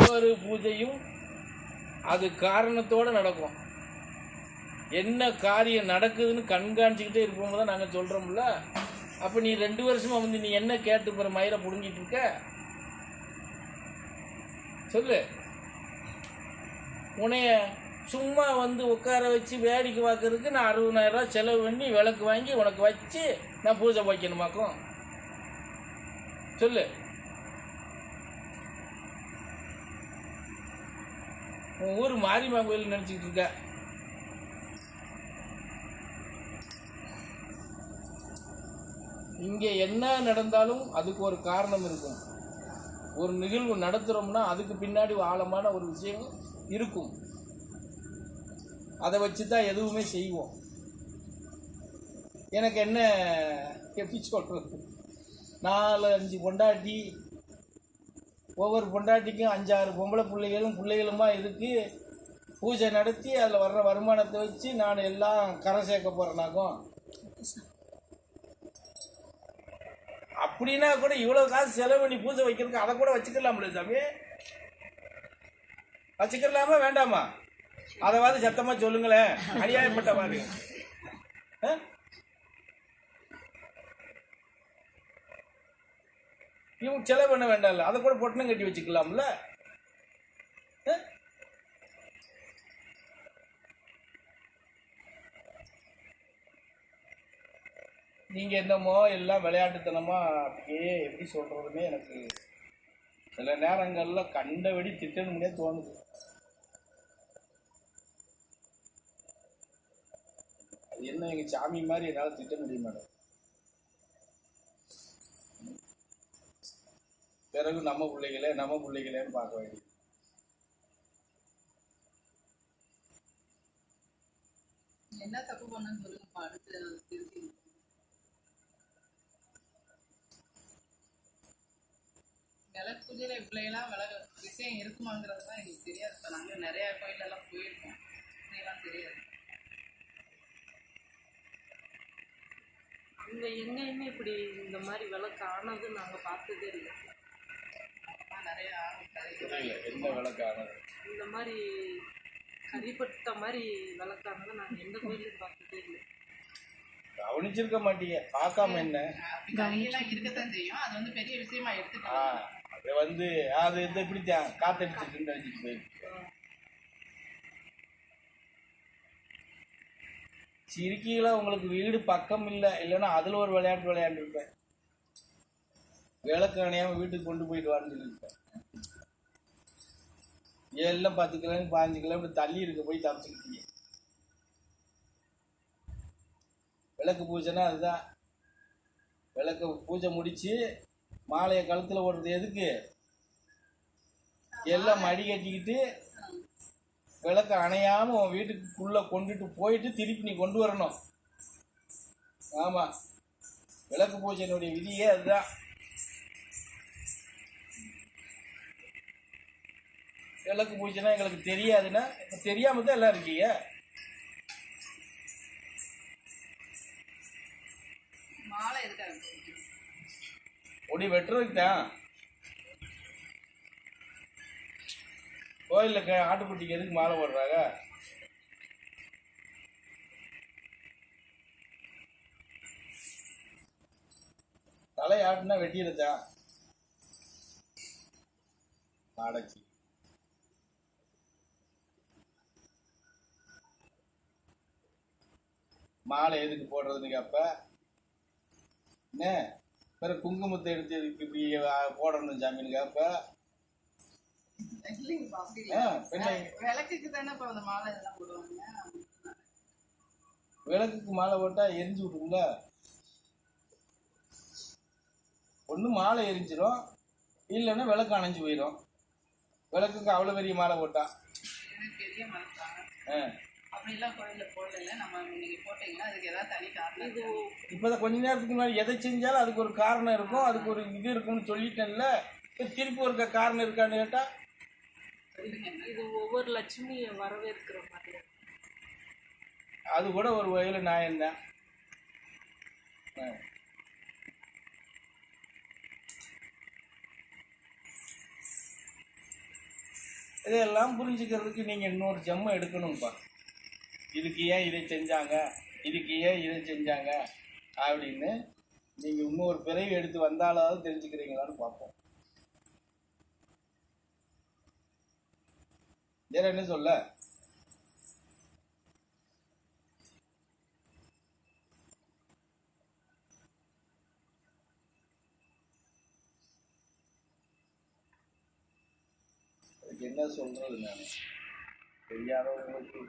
ஒவ்வொரு பூஜையும் அது காரணத்தோடு நடக்கும். என்ன காரியம் நடக்குதுன்னு கண்காணிச்சுக்கிட்டே இருப்போம் தான் நாங்கள் சொல்கிறோம்ல. அப்போ நீ 2 வருஷமாக வந்து நீ என்ன கேட்டு போகிற மயிரை பிடுங்கிட்டு இருக்க சொல்லு. உன்னைய சும்மா வந்து உட்கார வச்சு வேடிக்கை பார்க்கறதுக்கு நான் 60,000 ரூபா செலவு பண்ணி விளக்கு வாங்கி உனக்கு வச்சு நான் பூஜை வைக்கணுமாக்கும் சொல்லு. உன் ஊர் மாரியம்மா கோயில் நினச்சிக்கிட்டு இருக்க. இங்கே என்ன நடந்தாலும் அதுக்கு ஒரு காரணம் இருக்கும். ஒரு நிகழ்வு நடத்துகிறோம்னா அதுக்கு பின்னாடி ஆழமான ஒரு விஷயம் இருக்கும். அதை வச்சு தான் எதுவுமே செய்வோம். எனக்கு என்ன எப்படி சொல்கிறது, 4-5 பொண்டாட்டி, ஒவ்வொரு பொண்டாட்டிக்கும் 5-6 பொம்பளை பிள்ளைகளுமா இருக்கு. பூஜை நடத்தி அதில் வர்ற வருமானத்தை வச்சு நான் எல்லாம் கரை சேர்க்க போகிறேனாக்கும். அப்படின்னா கூட இவ்வளோ காசு செலவு பண்ணி பூஜை வைக்கிறதுக்கு அதை கூட வச்சுக்கலாம்ல சாமி? வச்சுக்கலாமா வேண்டாமா? அதைவாது சத்தமாக சொல்லுங்களேன். அநியாயப்பட்ட மாதிரி இவங்க செலவு பண்ண வேண்டாம்ல, அதை கூட பொட்டணம் கட்டி வச்சுக்கலாம்ல. நீங்கள் என்னமோ எல்லாம் விளையாட்டுத்தனமாக அப்படியே எப்படி சொல்கிறதுனே எனக்கு சில நேரங்களில் கண்டபடி திட்டணும்னே தோணுது. அது என்ன எங்கள் சாமி மாதிரி என்னால் திட்ட முடிய மாட்டேன். பிறகு நம்ம பிள்ளைகளேன்னு பார்க்க வேண்டியது. என்ன தப்பு பண்ணு சொல்லுங்கப்பா. அடுத்து திருப்பி விளக்கு பூஜையில் இப்படியெல்லாம் விளக்கு விஷயம் இருக்குமாங்கிறது தான் எங்களுக்கு தெரியாது. இப்போ நாங்கள் நிறையா கோயிலெல்லாம் போயிருக்கோம், இதெல்லாம் தெரியாது. அங்கே எங்கேயுமே இப்படி இந்த மாதிரி விளக்கு ஆனது நாங்கள் பார்த்ததே இல்லை. நிறையா என்ன விளக்கு ஆனது இந்த மாதிரி கரிப்பட்ட மாதிரி விளக்கானதை நாங்கள் எந்த கோயிலையும் பார்த்ததே இல்லை. கவனிச்சிருக்க மாட்டீங்க, பார்க்காம என்ன கவனியெல்லாம் இருக்கத்தான் செய்யும். அது வந்து பெரிய விஷயமா எடுத்துக்கலாம். அது வந்து அது இந்த இப்படித்தான் காத்தடிச்சுட்டு அடிச்சுட்டு போயிருக்கு. சிரிக்கீங்களா? உங்களுக்கு வீடு பக்கம் இல்லை, இல்லைன்னா அதில் ஒரு விளையாட்டு விளையாண்டுருப்பேன். விளக்கு அணையாமல் வீட்டுக்கு கொண்டு போயிட்டு வான்னு சொல்லியிருப்பேன். எல்லாம் 10 கிலோமீட்டர் 15 கிலோமீட்டர் தள்ளி இருக்க போய் தப்பிச்சுக்கிட்டீங்க. விளக்கு பூஜைனா அதுதான். விளக்கு பூஜை முடிச்சு மாலையை கழுத்தில் ஓடுறது எதுக்கு? எல்லாம் மடி கட்டிக்கிட்டு விளக்கு அணையாமல் உன் வீட்டுக்குள்ளே கொண்டுட்டு போயிட்டு திருப்பி நீ கொண்டு வரணும். ஆமாம், விளக்கு பூஜையினுடைய விதியே அதுதான். விளக்கு பூஜைனா எங்களுக்கு தெரியாதுன்னா தெரியாமல் தான் எல்லாம் இருக்கீங்க. மாலை எதுக்காக? முடி வெட்டுறதுக்கு தான். கோயிலில் ஆட்டுக்குட்டிக்கு எதுக்கு மாலை போடுறாங்க? தலை ஆட்டுனா வெட்டிடுதா நாளைக்கு. மாலை எதுக்கு போடுறதுன்னு கேப்ப என்ன? பிறகு குங்குமத்தை எடுத்து எதுக்கு இப்படி போடணும் சாமின்னு கேப்ப. விளக்குக்கு தானே இப்ப அந்த மாலை இதெல்லாம் போடுவாங்க. விளக்குக்கு மாலை போட்டா எரிஞ்சு விட்டுருங்கள. ஒன்று மாலை எரிஞ்சிடும், இல்லைன்னா விளக்கு அணைஞ்சு போயிடும். விளக்குக்கு அவ்வளோ பெரிய மாலை போட்டா பெரிய மாலை தான். அப்படிலாம் கோயிலில் போடல. நம்ம இன்னைக்கு போட்டீங்கன்னா அதுக்கு ஏதாவது தனி காரணம்? இது இப்போதான் கொஞ்ச நேரத்துக்கு முன்னாடி எதை செஞ்சாலும் அதுக்கு ஒரு காரணம் இருக்கும், அதுக்கு ஒரு இது இருக்கும்னு சொல்லிட்டேன்ல. இப்போ திருப்பி ஒரு காரணம் இருக்கான்னு கேட்டால் இது ஒவ்வொரு லட்சுமியை வரவேற்கிற மாதிரி. அது கூட ஒரு வகையில் நியாயம்தான். இதெல்லாம் புரிஞ்சுக்கிறதுக்கு நீங்கள் இன்னொரு ஜென்மம் எடுக்கணும்ப்பா. இதுக்கு ஏன் இதை செஞ்சாங்க, இதுக்கு ஏன் இதை செஞ்சாங்க அப்படின்னு நீங்கள் இன்னொரு பிறவி எடுத்து வந்தாலாவது தெரிஞ்சுக்கிறீங்களான்னு பார்ப்போம். வேற என்ன சொல்ல? அதுக்கு என்ன சொல்றது? நான் தெரியாதவங்களுக்கு